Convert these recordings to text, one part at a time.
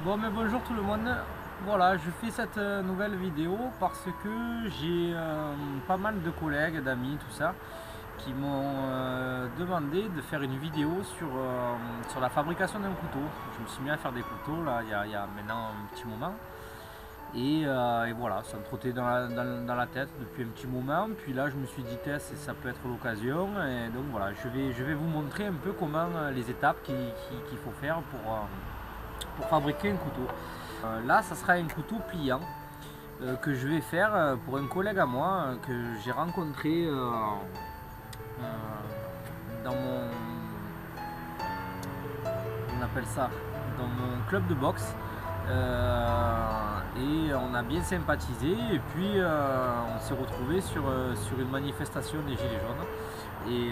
Bon mais bonjour tout le monde, voilà je fais cette nouvelle vidéo parce que j'ai pas mal de collègues, d'amis, tout ça qui m'ont demandé de faire une vidéo sur la fabrication d'un couteau. Je me suis mis à faire des couteaux là il y a maintenant un petit moment et voilà, ça me trottait dans la tête depuis un petit moment, puis là je me suis dit ça peut être l'occasion et donc voilà je vais vous montrer un peu comment les étapes qu'il faut faire pour fabriquer un couteau. Là, ça sera un couteau pliant que je vais faire pour un collègue à moi que j'ai rencontré dans mon, on appelle ça, dans mon club de boxe. Et on a bien sympathisé et puis on s'est retrouvé sur une manifestation des Gilets jaunes et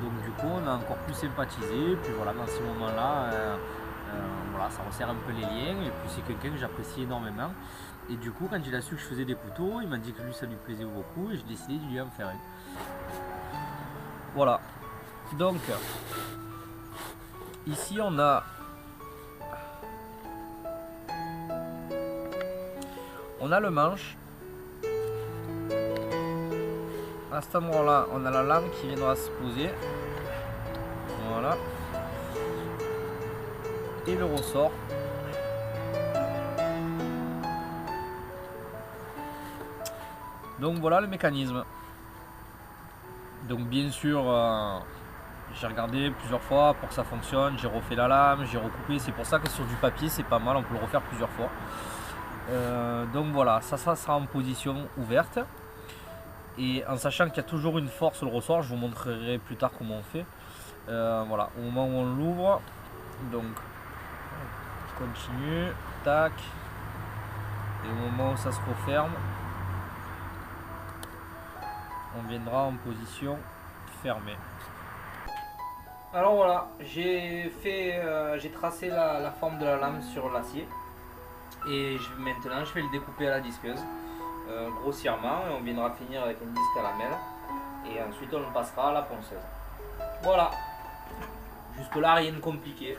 donc du coup on a encore plus sympathisé. Puis voilà, dans ces moments là voilà, ça resserre un peu les liens et puis c'est quelqu'un que j'apprécie énormément et du coup quand il a su que je faisais des couteaux, il m'a dit que lui ça lui plaisait beaucoup et j'ai décidé de lui en faire un. Voilà, donc ici on a le manche. À cet endroit là on a la lame qui viendra se poser, voilà, et le ressort. Donc voilà le mécanisme. Donc bien sûr j'ai regardé plusieurs fois pour que ça fonctionne, j'ai refait la lame, j'ai recoupé, c'est pour ça que sur du papier c'est pas mal, on peut le refaire plusieurs fois. Donc voilà, ça sera en position ouverte et en sachant qu'il y a toujours une force sur le ressort, je vous montrerai plus tard comment on fait. Voilà, au moment où on l'ouvre, donc on continue, tac, et au moment où ça se referme, on viendra en position fermée. Alors voilà, j'ai tracé la forme de la lame sur l'acier et maintenant je vais le découper à la disqueuse grossièrement et on viendra finir avec une disque à lamelle et ensuite on le passera à la ponceuse. Voilà, jusque là rien de compliqué.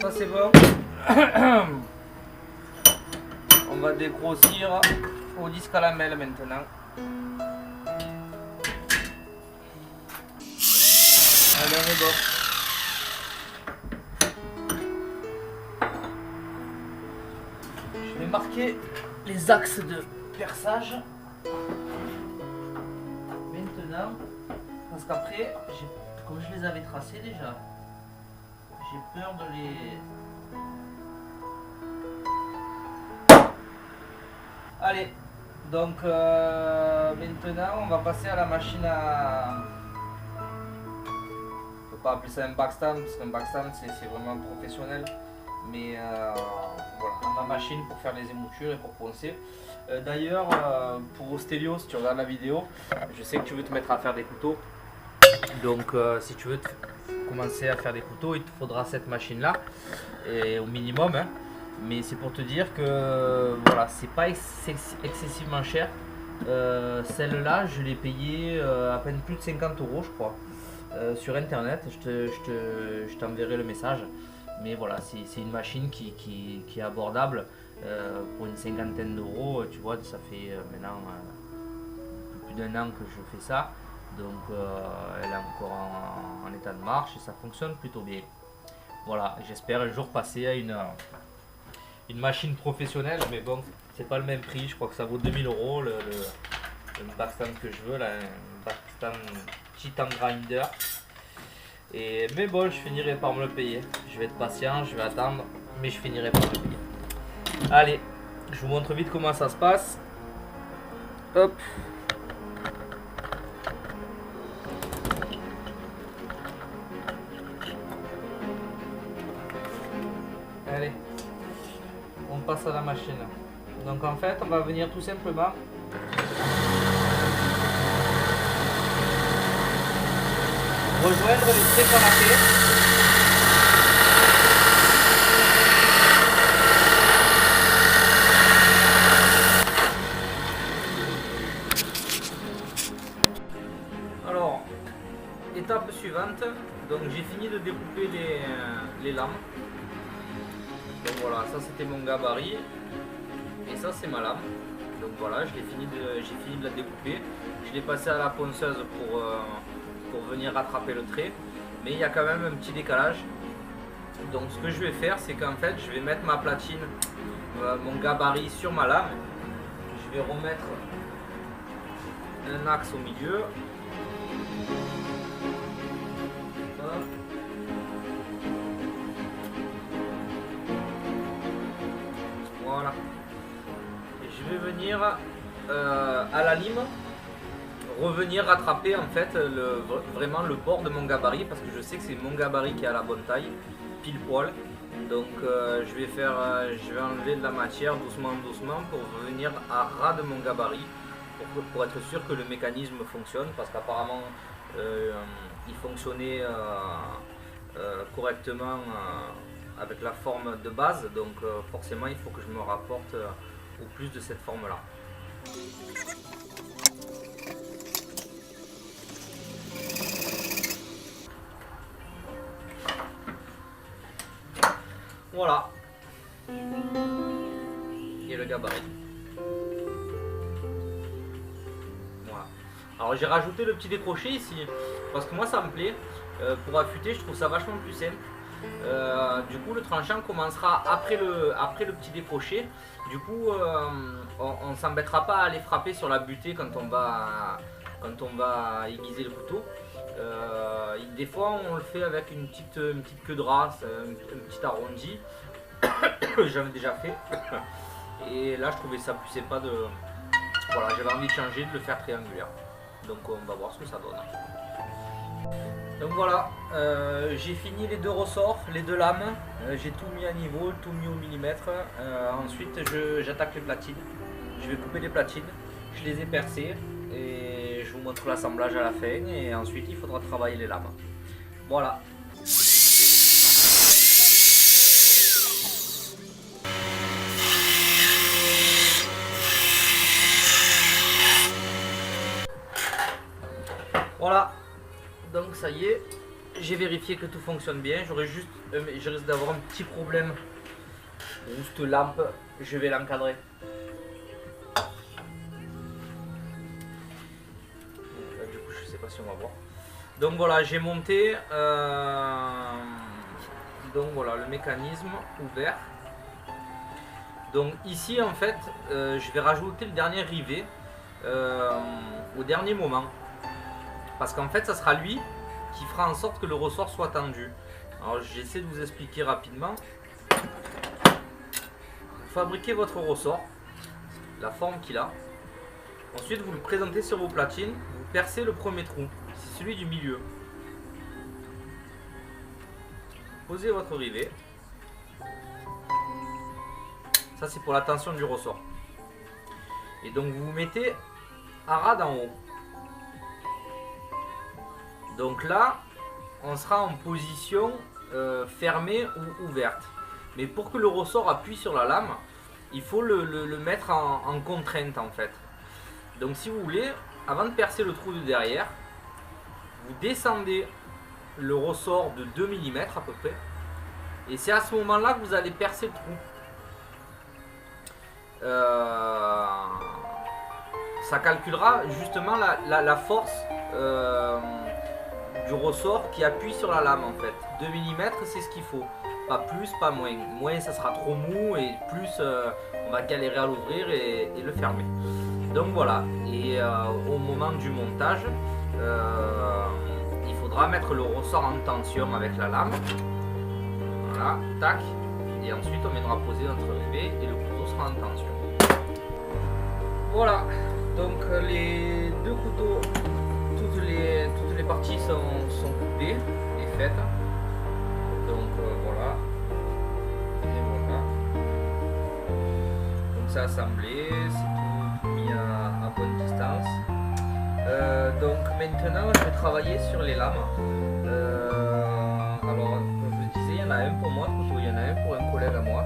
Ça c'est bon. On va dégrossir au disque à lamelle maintenant. Allez, on est bon. Je vais marquer les axes de perçage maintenant parce qu'après, comme je les avais tracés déjà, j'ai peur de les... Allez, donc maintenant on va passer à la machine à... Je ne peux pas appeler ça un backstand parce qu'un backstand c'est vraiment professionnel. Mais voilà, on a ma machine pour faire les émoutures et pour poncer. D'ailleurs, pour Ostélio, si tu regardes la vidéo, je sais que tu veux te mettre à faire des couteaux. Donc si tu veux commencer à faire des couteaux, il te faudra cette machine là, et au minimum, hein. Mais c'est pour te dire que voilà, c'est pas excessivement cher. Celle-là, je l'ai payée à peine plus de 50 € je crois, sur internet. Je t'enverrai le message. Mais voilà, c'est une machine qui est abordable pour une cinquantaine d'euros. Tu vois, ça fait maintenant plus d'1 an que je fais ça. Donc elle est encore en état de marche et ça fonctionne plutôt bien. Voilà, j'espère un jour passer à une machine professionnelle, mais bon, c'est pas le même prix. Je crois que ça vaut 2000 € le backstand que je veux, là, un backstand Titan Grinder. Mais bon, je finirai par me le payer. Je vais être patient, je vais attendre, mais je finirai par me le payer. Allez, je vous montre vite comment ça se passe. Hop. Allez, on passe à la machine. Donc en fait, on va venir tout simplement rejoindre les traits qu'on a fait. étape suivante, donc j'ai fini de découper les lames. Donc voilà, ça c'était mon gabarit et ça c'est ma lame. Donc voilà, j'ai fini de la découper. Je l'ai passé à la ponceuse pour venir rattraper le trait, mais il y a quand même un petit décalage. Donc ce que je vais faire, c'est qu'en fait je vais mettre ma platine, mon gabarit sur ma lame. Je vais remettre un axe au milieu. Voilà. Et je vais venir à la lime revenir rattraper en fait vraiment le bord de mon gabarit, parce que je sais que c'est mon gabarit qui est à la bonne taille, pile poil. Donc je vais enlever de la matière doucement pour venir à ras de mon gabarit, pour être sûr que le mécanisme fonctionne, parce qu'apparemment il fonctionnait correctement avec la forme de base, donc forcément il faut que je me rapporte au plus de cette forme là. Voilà. Et le gabarit. Voilà. Alors j'ai rajouté le petit décroché ici, parce que moi ça me plaît. Pour affûter, je trouve ça vachement plus simple. Du coup le tranchant commencera après le petit décroché. Du coup on ne s'embêtera pas à aller frapper sur la butée quand on va aiguiser le couteau. Des fois on le fait avec une petite queue de race, un petit arrondi. J'avais déjà fait. Et là je trouvais ça plus sympa de... Voilà, j'avais envie de changer, de le faire triangulaire. Donc on va voir ce que ça donne. Donc voilà, j'ai fini les deux ressorts, les deux lames. J'ai tout mis à niveau, tout mis au millimètre. Ensuite j'attaque les platines. Je vais couper les platines. Je les ai percées. Et je vous montre l'assemblage à la fin. Et ensuite il faudra travailler les lames. Voilà. Voilà, donc ça y est, j'ai vérifié que tout fonctionne bien. Je risque d'avoir un petit problème. Juste lampe, je vais l'encadrer. Du coup, je sais pas si on va voir. Donc voilà, j'ai monté. Donc voilà, le mécanisme ouvert. Donc ici, en fait, je vais rajouter le dernier rivet au dernier moment. Parce qu'en fait, ça sera lui qui fera en sorte que le ressort soit tendu. Alors, j'essaie de vous expliquer rapidement. Vous fabriquez votre ressort, la forme qu'il a. Ensuite, vous le présentez sur vos platines. Vous percez le premier trou, c'est celui du milieu. Posez votre rivet. Ça, c'est pour la tension du ressort. Et donc, vous vous mettez à ras d'en haut. Donc là, on sera en position fermée ou ouverte. Mais pour que le ressort appuie sur la lame, il faut le mettre en contrainte en fait. Donc si vous voulez, avant de percer le trou de derrière, vous descendez le ressort de 2 mm à peu près. Et c'est à ce moment-là que vous allez percer le trou. Ça calculera justement la force du ressort qui appuie sur la lame en fait. 2 mm c'est ce qu'il faut, pas plus, pas moins. Moins ça sera trop mou et plus on va galérer à l'ouvrir et le fermer. Donc voilà, et au moment du montage, il faudra mettre le ressort en tension avec la lame. Voilà, tac, et ensuite on viendra poser notre rivet et le couteau sera en tension. Voilà, donc les deux couteaux, toutes les parties sont coupées et faites. Donc voilà. Et voilà. Donc c'est assemblé, c'est tout mis à bonne distance. Donc maintenant je vais travailler sur les lames. Alors comme je vous disais, il y en a un pour moi, le couteau, il y en a un pour un collègue à moi.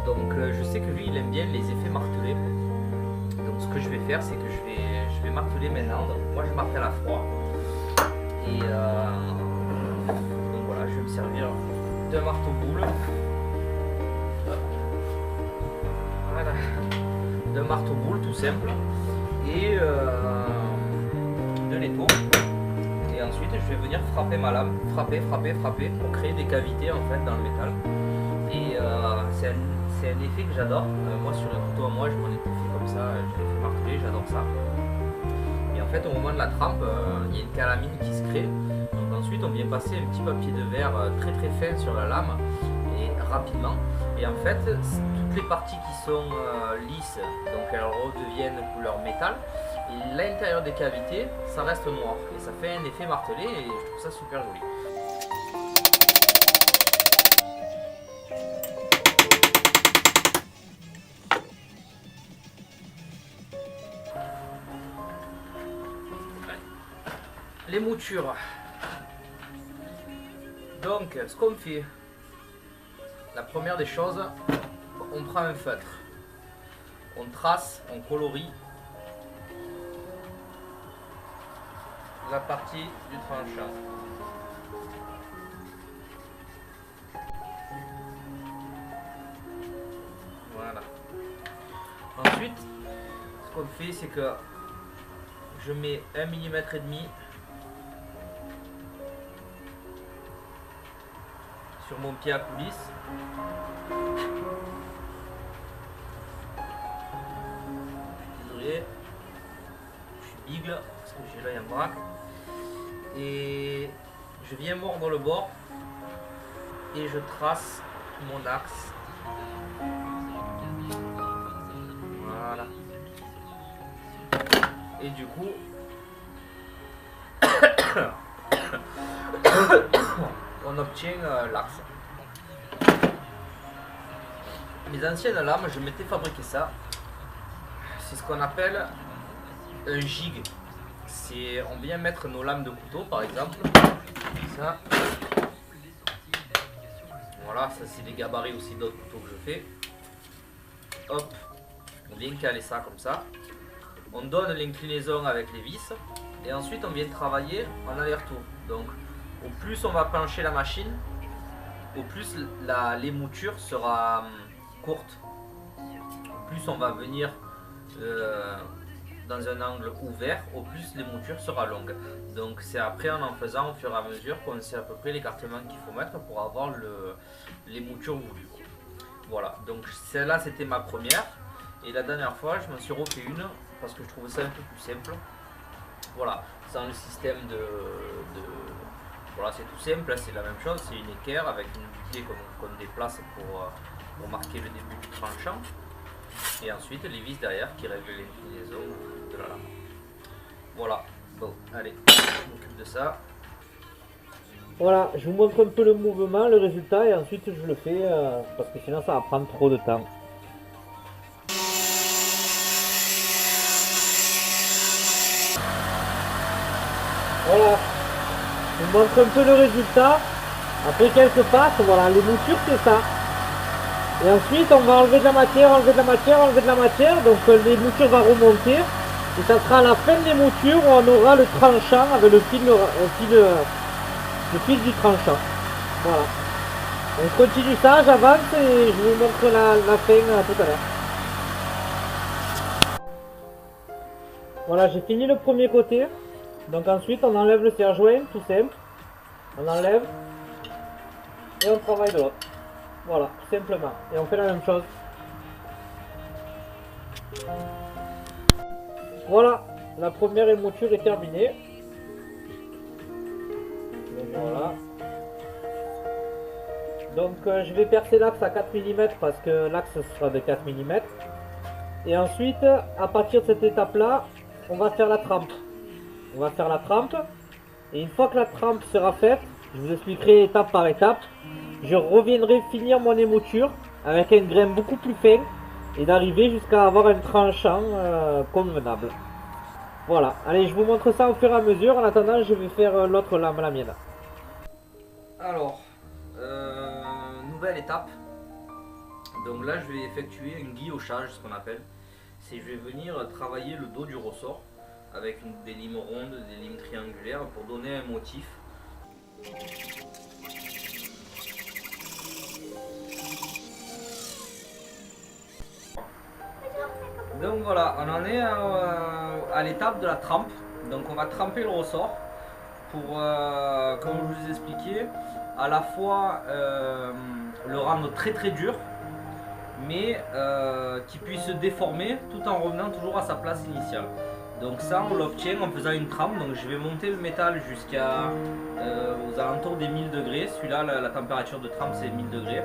Donc je sais que lui il aime bien les effets martelés. Donc ce que je vais faire, c'est que je vais marteler maintenant. Donc moi je martèle à froid. Et donc voilà, je vais me servir d'un marteau-boule. Voilà, d'un marteau-boule tout simple et de l'étau. Et ensuite je vais venir frapper ma lame, frapper pour créer des cavités en fait dans le métal. Et c'est un effet que j'adore. Moi sur le couteau à moi je m'en ai fait comme ça, je l'ai fait marteler, j'adore ça. Et en fait au moment de la trempe, il y a une calamine qui se crée. Donc ensuite on vient passer un petit papier de verre très fin sur la lame et rapidement. Et en fait toutes les parties qui sont lisses, donc elles redeviennent couleur métal. Et l'intérieur des cavités, ça reste noir. Et ça fait un effet martelé et je trouve ça super joli. Les moutures. Donc, ce qu'on fait, la première des choses, on prend un feutre, on trace, on colorie la partie du tranchant. Voilà. Ensuite, ce qu'on fait, c'est que je mets 1,5 mm sur mon pied à coulisse. Désolé, je suis bigle parce que j'ai l'œil en vrac. Et je viens mordre le bord et je trace mon axe. Voilà. Et du coup, on obtient l'axe. Mes anciennes lames, je m'étais fabriqué ça. C'est ce qu'on appelle un jig. On vient mettre nos lames de couteau par exemple. Ça. Voilà, ça c'est des gabarits aussi d'autres couteaux que je fais. Hop, on vient caler ça comme ça. On donne l'inclinaison avec les vis. Et ensuite on vient travailler en aller-retour. Donc au plus on va pencher la machine, au plus l'émouture sera courte. Au plus on va venir dans un angle ouvert, au plus l'émouture sera longue. Donc c'est après en faisant au fur et à mesure qu'on sait à peu près l'écartement qu'il faut mettre pour avoir l'émouture voulue. Voilà, donc celle-là c'était ma première. Et la dernière fois je m'en suis refait une parce que je trouvais ça un peu plus simple. Voilà, sans le système voilà, c'est tout simple, c'est la même chose, c'est une équerre avec une butée qu'on déplace pour marquer le début du tranchant. Et ensuite les vis derrière qui règlent l'inclinaison de la lame. Voilà, bon, allez, je m'occupe de ça. Voilà, je vous montre un peu le mouvement, le résultat, et ensuite je le fais parce que sinon ça va prendre trop de temps. Voilà, je vous montre un peu le résultat. Après quelques passes, voilà, les moutures c'est ça. Et ensuite on va enlever de la matière, enlever de la matière, enlever de la matière. Donc les moutures vont remonter. Et ça sera à la fin des moutures où on aura le tranchant avec le fil du tranchant. Voilà. On continue ça, j'avance et je vous montre la fin tout à l'heure. Voilà, j'ai fini le premier côté. Donc ensuite on enlève le serre-joint, tout simple. On enlève et on travaille de l'autre. Voilà, tout simplement. Et on fait la même chose. Voilà, la première émouture est terminée. Donc voilà. Donc je vais percer l'axe à 4 mm parce que l'axe sera de 4 mm. Et ensuite, à partir de cette étape-là, on va faire la trempe. On va faire la trempe. Et une fois que la trempe sera faite, je vous expliquerai étape par étape. Je reviendrai finir mon émouture avec un grain beaucoup plus fin et d'arriver jusqu'à avoir un tranchant convenable. Voilà, allez, je vous montre ça au fur et à mesure. En attendant, je vais faire l'autre lame, la mienne. Alors, nouvelle étape. Donc là, je vais effectuer un guillochage, ce qu'on appelle. C'est je vais venir travailler le dos du ressort. avec des limes rondes, des limes triangulaires pour donner un motif. Donc voilà, on en est à l'étape de la trempe. Donc on va tremper le ressort pour, comme je vous ai expliqué, à la fois le rendre très très dur, mais qui puisse se déformer tout en revenant toujours à sa place initiale. Donc ça on l'obtient en faisant une trempe. Donc je vais monter le métal jusqu'à aux alentours des 1000 degrés. Celui-là, la température de trempe c'est 1000 degrés.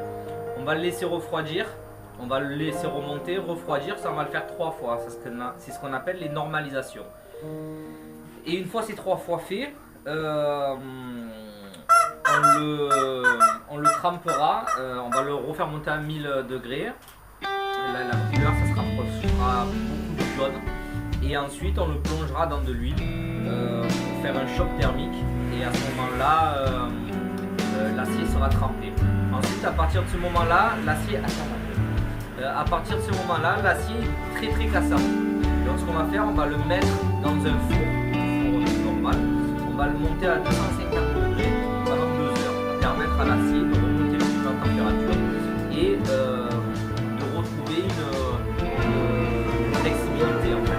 On va le laisser refroidir. On va le laisser remonter, refroidir, ça on va le faire 3 fois, c'est ce qu'on appelle les normalisations. Et une fois ces 3 fois fait, on le trempera, on va le refaire monter à 1000 degrés. Là la couleur ça sera beaucoup plus jaune. Et ensuite on le plongera dans de l'huile pour faire un choc thermique. Et à ce moment-là, l'acier sera trempé. Ensuite à partir de ce moment-là, l'acier à partir de ce moment-là, l'acier est très très cassant. Donc ce qu'on va faire, on va le mettre dans un four normal. On va le monter à 250 degrés pendant 2 heures. Ça va permettre à l'acier de remonter un petit peu en température et de retrouver une flexibilité en fait.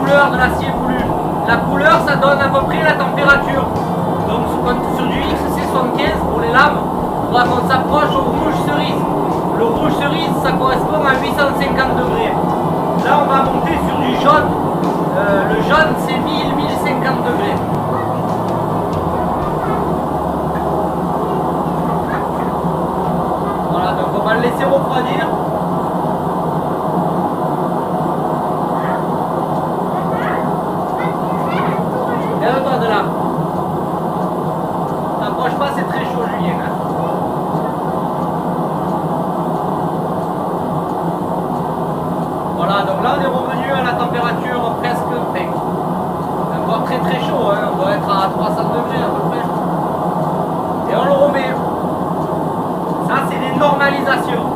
De l'acier voulu. La couleur ça donne à peu près la température. Donc sur du XC75 pour les lames, il faudra qu'on s'approche au rouge cerise. Le rouge cerise ça correspond à 850 degrés. Là on va monter sur du jaune. Le jaune c'est 1050 degrés. Voilà, donc on va le laisser refroidir. De là. T'approches pas, c'est très chaud Julien. Hein. Voilà, donc là on est revenu à la température presque encore très très chaud, hein. On doit être à 300 degrés à peu près. Et on le remet. Ça c'est des normalisations.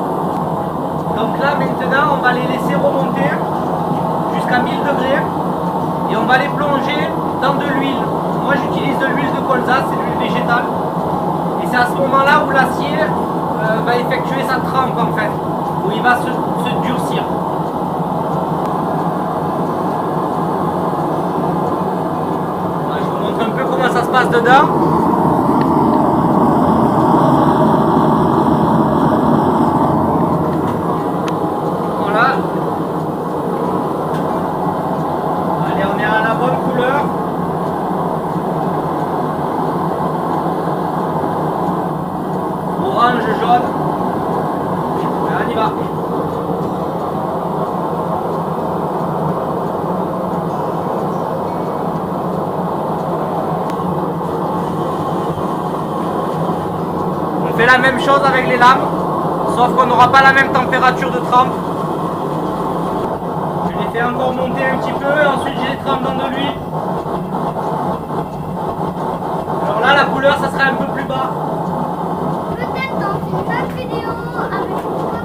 Donc là maintenant on va les laisser remonter jusqu'à 1000 degrés et on va les plonger dans de l'huile. Moi j'utilise de l'huile de colza, c'est de l'huile végétale. Et c'est à ce moment-là où l'acier va effectuer sa trempe en fait, où il va se durcir. Voilà, je vous montre un peu comment ça se passe dedans. Voilà. Allez, on est à la bonne couleur. Orange, jaune. Et on y va. On fait la même chose avec les lames, sauf qu'on n'aura pas la même température de trempe. Je les fais encore monter un petit peu, et ensuite je les trempe dans de l'huile. Alors là, la couleur, ça sera un peu plus bas. Peut-être dans une autre vidéo avec mon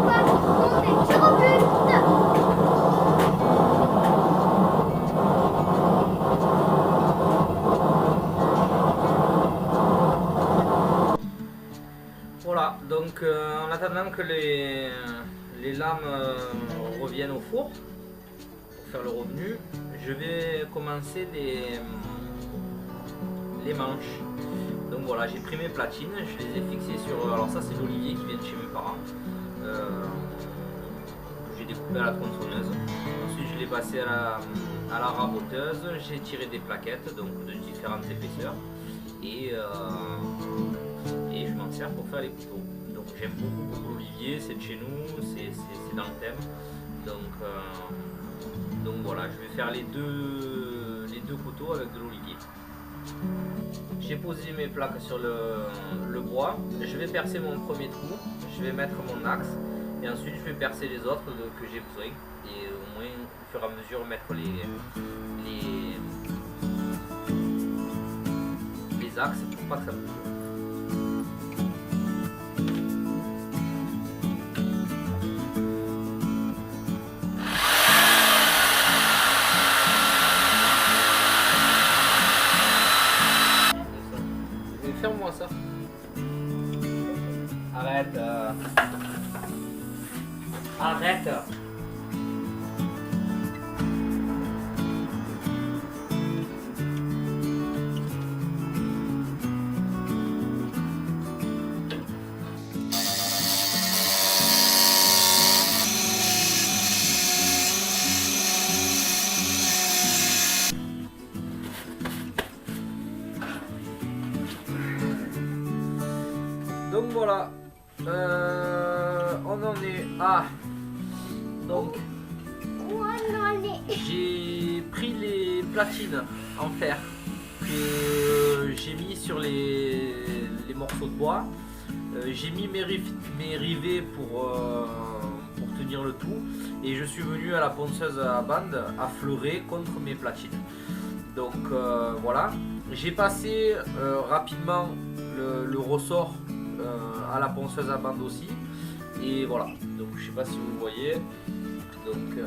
papa qui monte des tyrobutes. Voilà, donc en attendant que les lames reviennent au four pour faire le revenu, je vais commencer les manches. Donc voilà, j'ai pris mes platines, je les ai fixées sur... Alors ça c'est l'olivier qui vient de chez mes parents. J'ai découpé à la tronçonneuse. Ensuite je l'ai passé à la raboteuse. J'ai tiré des plaquettes donc de différentes épaisseurs. Et je m'en sers pour faire les couteaux. Donc j'aime beaucoup l'olivier, c'est de chez nous, c'est dans le thème. Donc voilà, je vais faire les deux couteaux avec de l'olivier. J'ai posé mes plaques sur le bois, je vais percer mon premier trou, je vais mettre mon axe et ensuite je vais percer les autres que j'ai besoin et au moins au fur et à mesure mettre les axes pour pas que ça bouge. Ferme-moi ça. Arrête. Arrête. Donc voilà, on en est à. Donc j'ai pris les platines en fer que j'ai mis sur les morceaux de bois. J'ai mis mes rivets pour tenir le tout et je suis venu à la ponceuse à bande affleurer contre mes platines. Donc voilà, j'ai passé rapidement le ressort à la ponceuse à bande aussi et voilà, donc je sais pas si vous voyez, donc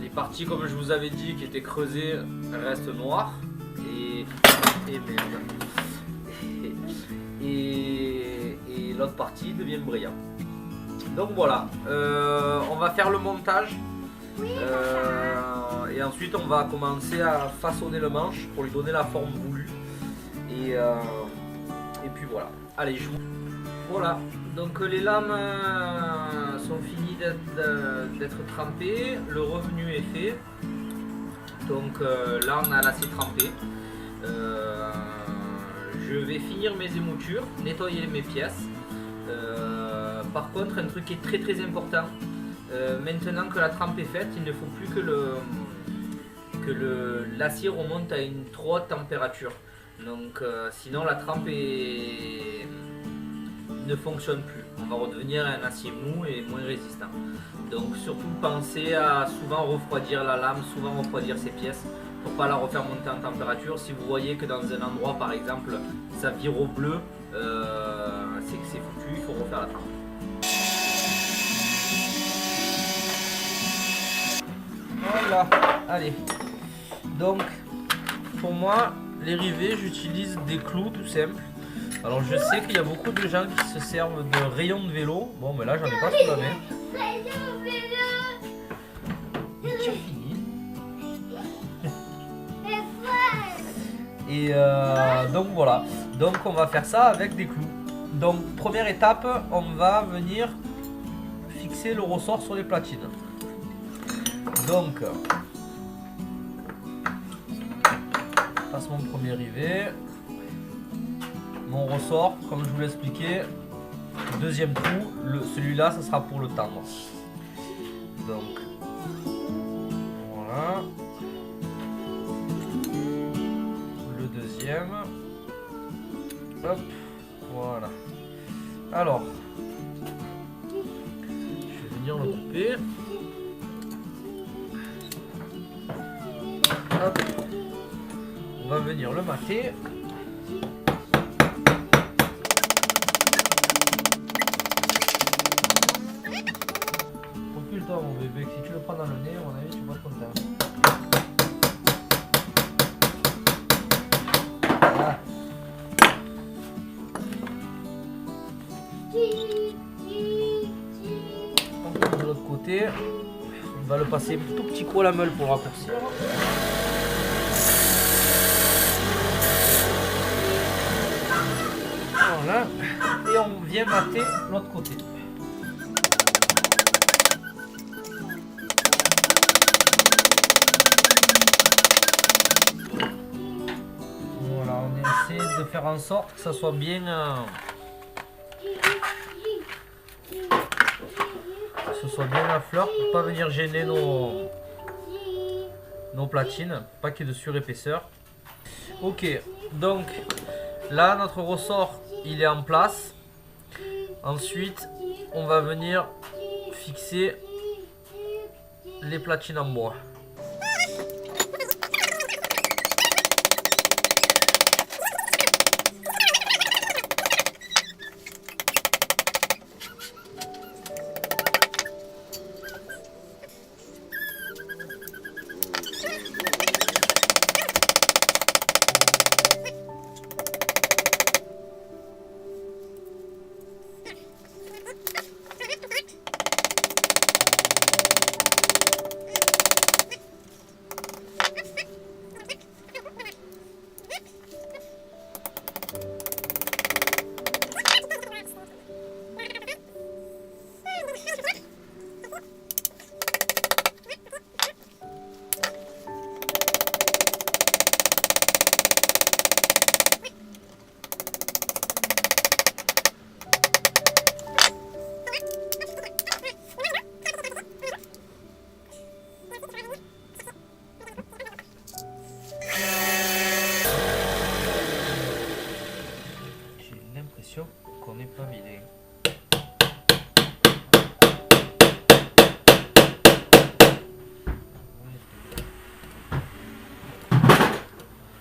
les parties comme je vous avais dit qui étaient creusées restent noires et merde et l'autre partie devient brillante. Donc voilà, on va faire le montage et ensuite on va commencer à façonner le manche pour lui donner la forme voulue et puis voilà. Allez, je vous... Voilà, donc les lames sont finies d'être trempées, le revenu est fait. Donc là on a l'acier trempé. Je vais finir mes émoutures, nettoyer mes pièces. Par contre, un truc qui est très important, maintenant que la trempe est faite, il ne faut plus que l'acier remonte à une trop haute température. Donc sinon la trempe ne fonctionne plus. On va redevenir un acier mou et moins résistant. Donc surtout pensez à souvent refroidir la lame, souvent refroidir ses pièces pour pas la refaire monter en température. Si vous voyez que dans un endroit par exemple ça vire au bleu, c'est que c'est foutu, il faut refaire la trempe. Voilà, allez. Donc pour moi les rivets, j'utilise des clous tout simples. Alors je sais qu'il y a beaucoup de gens qui se servent de rayons de vélo. Bon mais là j'en ai pas sous la main. Mais tu as fini. Et donc voilà. Donc on va faire ça avec des clous. Donc première étape, on va venir fixer le ressort sur les platines. Donc passe mon premier rivet, mon ressort, comme je vous l'ai expliqué, deuxième trou, celui-là, ça sera pour le tendre. Donc, voilà. Le deuxième. Hop, voilà. Alors, je vais venir le couper. Hop. On va venir le mater. Recule-toi mon bébé, si tu le prends dans le nez, à mon avis tu vas pas être content. Voilà. On tourne de l'autre côté. On va le passer un tout petit coup à la meule pour raccourcir. Voilà, et on vient mater l'autre côté. Voilà, on essaie de faire en sorte que ça soit bien Que ce soit bien à fleur pour pas venir gêner nos platines, pas qu'il y ait de surépaisseur. Ok, donc là notre ressort il est en place. Ensuite on va venir fixer les platines en bois. Qu'on n'est pas vilain.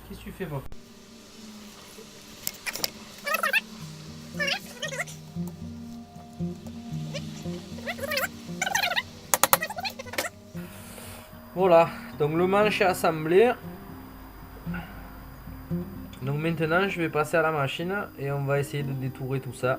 Qu'est-ce que tu fais, moi? Voilà, donc le manche est assemblé. Donc maintenant je vais passer à la machine et on va essayer de détourer tout ça.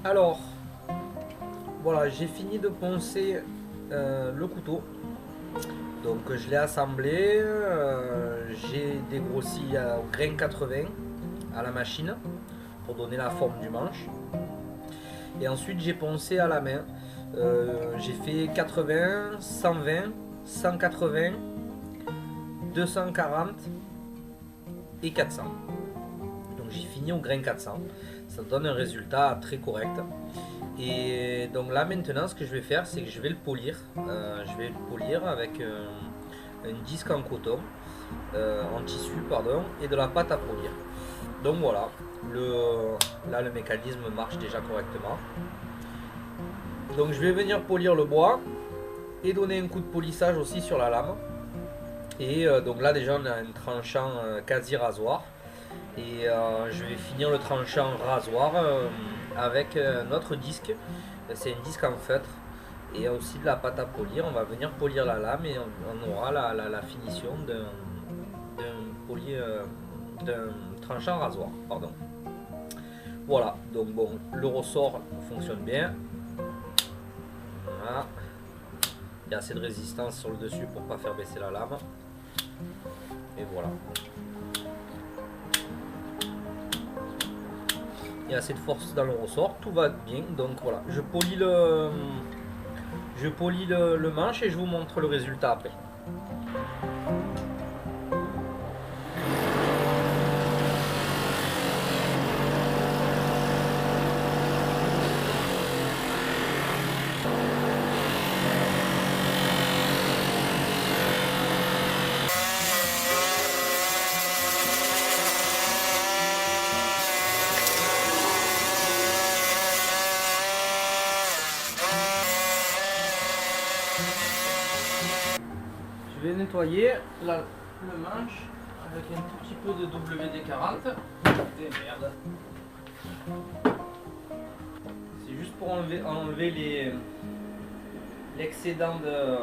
Alors, voilà, j'ai fini de poncer le couteau. Donc je l'ai assemblé, j'ai dégrossi au grain 80 à la machine pour donner la forme du manche. Et ensuite j'ai poncé à la main. J'ai fait 80, 120, 180, 240 et 400. Donc j'ai fini au grain 400. Ça donne un résultat très correct. Et donc là maintenant ce que je vais faire, c'est que je vais le polir. Je vais le polir avec un disque en coton, en tissu pardon, et de la pâte à polir. Donc voilà, là le mécanisme marche déjà correctement. Donc je vais venir polir le bois et donner un coup de polissage aussi sur la lame. Et donc là déjà on a un tranchant quasi rasoir. Et je vais finir le tranchant rasoir avec notre disque. C'est un disque en feutre et aussi de la pâte à polir. On va venir polir la lame et on aura la finition d'un tranchant rasoir. Pardon. Voilà, donc bon, le ressort fonctionne bien. Voilà. Il y a assez de résistance sur le dessus pour ne pas faire baisser la lame. Et voilà. Il y a assez de force dans le ressort, tout va bien. Donc voilà, je polis le manche et je vous montre le résultat après. Je vais nettoyer le manche avec un tout petit peu de WD-40. Et merde. C'est juste pour enlever l'excédent de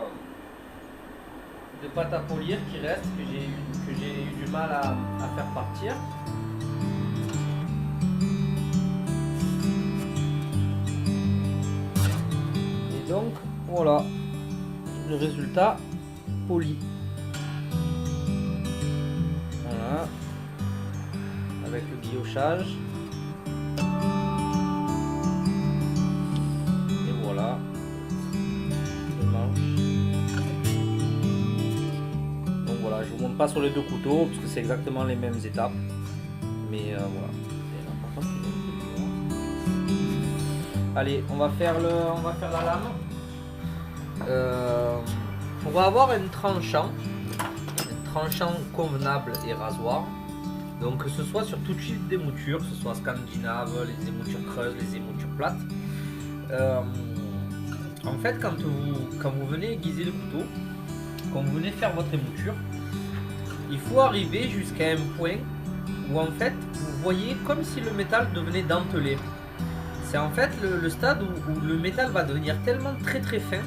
pâte à polir qui reste, que j'ai eu du mal à faire partir. Et donc voilà le résultat poli. Voilà, avec le guillochage. Et voilà le manche. Donc voilà, je vous montre pas sur les deux couteaux parce que c'est exactement les mêmes étapes, mais voilà. Allez, on va faire la lame. On va avoir un tranchant convenable et rasoir. Donc que ce soit sur tout type d'émouture, que ce soit scandinave, les émoutures creuses, les émoutures plates. En fait, quand vous venez aiguiser le couteau, quand vous venez faire votre émouture, il faut arriver jusqu'à un point où en fait vous voyez comme si le métal devenait dentelé. C'est en fait le stade où le métal va devenir tellement très fin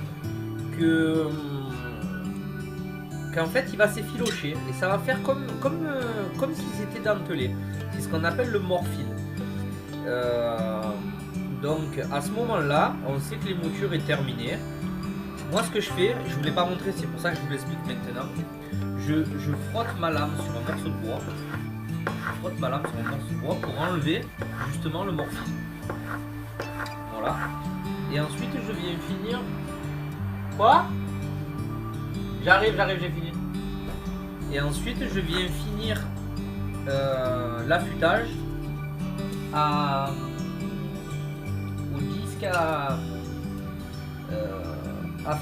qu'en fait il va s'effilocher et ça va faire comme s'ils étaient dentelés. C'est ce qu'on appelle le morphile. Donc à ce moment là on sait que l'émouture est terminée. Moi ce que je fais, je ne vous l'ai pas montré, c'est pour ça que je vous l'explique maintenant. Je frotte ma lame sur un morceau de bois. Pour enlever justement le morphile. Voilà. Et ensuite je viens finir. Quoi? J'arrive, j'ai fini. Et ensuite je viens finir l'affûtage au disque à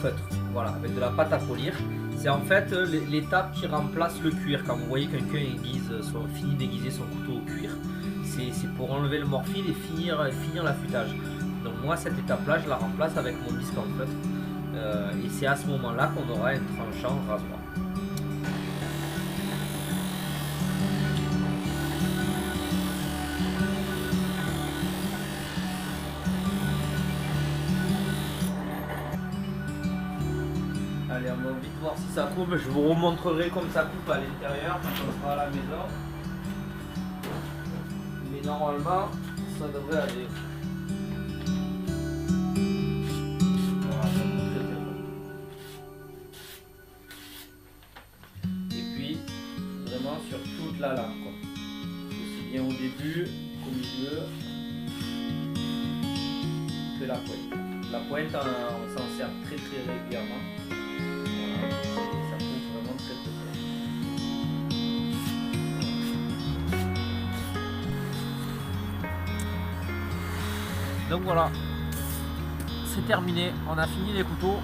feutre. Voilà, avec de la pâte à polir. C'est en fait l'étape qui remplace le cuir. Quand vous voyez quelqu'un finit d'aiguiser son couteau au cuir, c'est pour enlever le morphile et finir l'affûtage. Donc moi cette étape là je la remplace avec mon disque en feutre. Et c'est à ce moment là qu'on aura un tranchant rasoir. Allez, on va vite voir si ça coupe. Je vous remontrerai comme ça coupe à l'intérieur quand on sera à la maison. Mais normalement ça devrait aller. Sur toute la lame, quoi. Aussi bien au début qu'au milieu que la pointe. La pointe, on s'en sert très régulièrement. Voilà. Ça coupe vraiment très fort. Donc voilà, c'est terminé. On a fini les couteaux.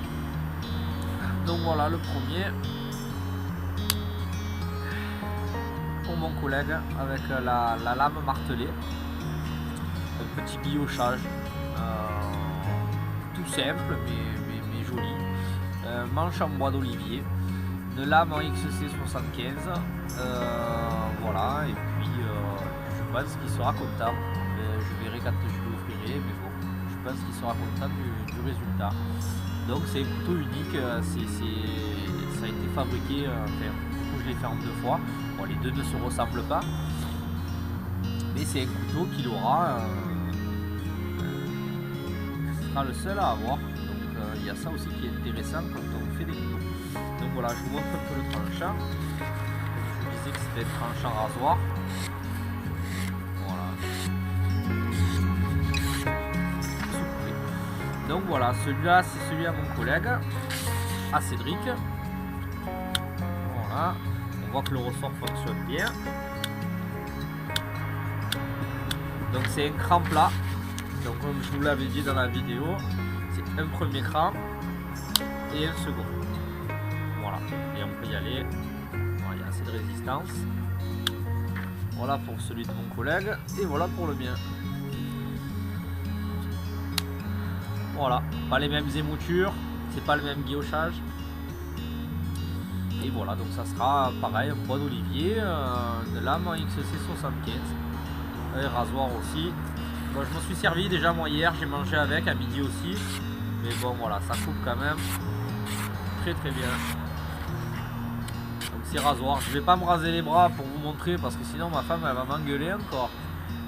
Donc voilà le premier. Mon collègue avec la lame martelée, un petit guillochage tout simple mais joli, manche en bois d'olivier, une lame en XC75, voilà, et puis je pense qu'il sera content. Je verrai quand je l'ouvrirai, mais bon, je pense qu'il sera content du résultat. Donc c'est un couteau unique, ça a été fabriqué, enfin, je l'ai fait en 2 fois. Bon, les deux ne se ressemblent pas, mais c'est un couteau qu'il aura, ce sera le seul à avoir. Donc il y a ça aussi qui est intéressant quand on fait des couteaux. Donc voilà, je vous montre un peu le tranchant. Je vous disais que c'était un tranchant rasoir. Voilà. Donc voilà, celui-là c'est celui à mon collègue, à Cédric. Voilà. On voit que le ressort fonctionne bien. Donc c'est un cran plat. Donc comme je vous l'avais dit dans la vidéo, c'est un premier cran et un second. Voilà. Et on peut y aller. Voilà, il y a assez de résistance. Voilà pour celui de mon collègue. Et voilà pour le mien. Voilà. Pas les mêmes émoutures. C'est pas le même guillochage. Et voilà, donc ça sera pareil, un bois d'olivier, de lame en XC75, un rasoir aussi, Bon, je m'en suis servi déjà moi hier, j'ai mangé avec à midi aussi. Mais bon voilà, ça coupe quand même très très bien. Donc c'est rasoir. Je vais pas me raser les bras pour vous montrer parce que sinon ma femme elle va m'engueuler encore.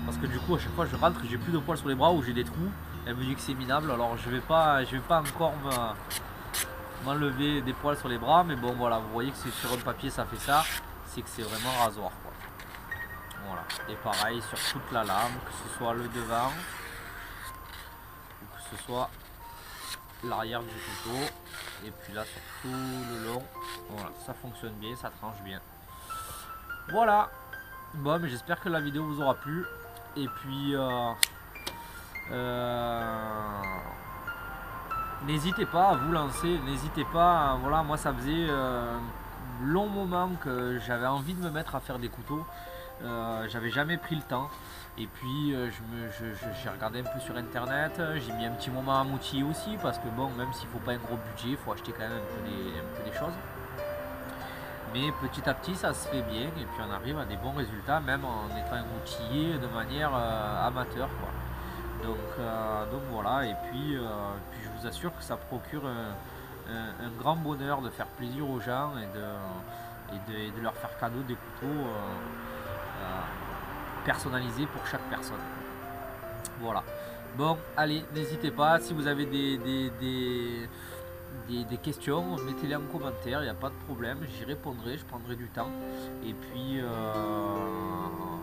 Parce que du coup à chaque fois je rentre j'ai plus de poils sur les bras ou j'ai des trous. Elle me dit que c'est minable, alors je vais pas encore m'enlever des poils sur les bras. Mais bon voilà, vous voyez que c'est sur un papier ça fait ça. C'est que c'est vraiment rasoir quoi. Voilà, et pareil sur toute la lame, que ce soit le devant ou que ce soit l'arrière du couteau, et puis là sur tout le long. Voilà, ça fonctionne bien, ça tranche bien. Voilà, bon, mais j'espère que la vidéo vous aura plu, et puis n'hésitez pas à vous lancer, n'hésitez pas, voilà, moi ça faisait un long moment que j'avais envie de me mettre à faire des couteaux. J'avais jamais pris le temps, et puis j'ai regardé un peu sur internet, j'ai mis un petit moment à m'outiller aussi parce que bon, même s'il faut pas un gros budget, il faut acheter quand même un peu des choses, mais petit à petit ça se fait bien et puis on arrive à des bons résultats même en étant outillé de manière amateur quoi. Donc voilà, et puis je vous assure que ça procure un grand bonheur de faire plaisir aux gens et de leur faire cadeau des couteaux personnalisé pour chaque personne. Voilà. Bon, allez, n'hésitez pas. Si vous avez des questions, mettez-les en commentaire. Il n'y a pas de problème. J'y répondrai. Je prendrai du temps. Et puis,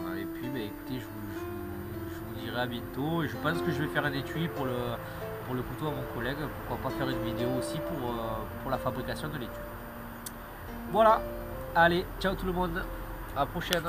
bah, écoutez, je vous dirai à bientôt. Et je pense que je vais faire un étui pour le couteau à mon collègue. Pourquoi pas faire une vidéo aussi pour la fabrication de l'étui. Voilà. Allez, ciao tout le monde. À la prochaine.